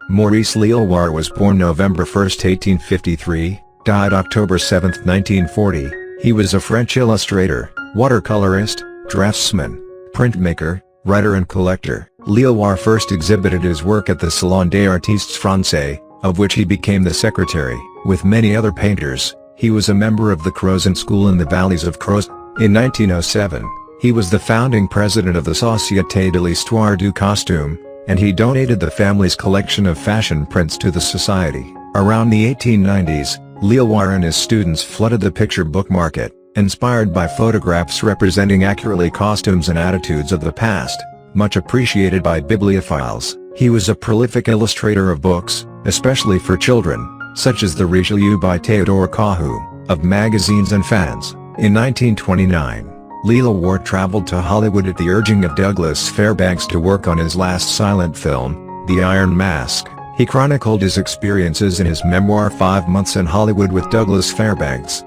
Maurice Leloir was born November 1, 1853, died October 7, 1940. He was a French illustrator, watercolorist, draftsman, printmaker, writer and collector. Leloir first exhibited his work at the Salon des Artistes Français, of which he became the secretary. With many other painters, he was a member of the Crozon School in the valleys of Creuse. In 1907, he was the founding president of the Société de l'Histoire du Costume, and he donated the family's collection of fashion prints to the society. Around the 1890s, Leloir and his students flooded the picture book market, inspired by photographs representing accurately costumes and attitudes of the past. Much appreciated by bibliophiles, he was a prolific illustrator of books, especially for children, such as the Richelieu by Théodore Cahu, of magazines and fans. In 1929, Leloir traveled to Hollywood at the urging of Douglas Fairbanks to work on his last silent film, The Iron Mask. He chronicled his experiences in his memoir 5 Months in Hollywood with Douglas Fairbanks.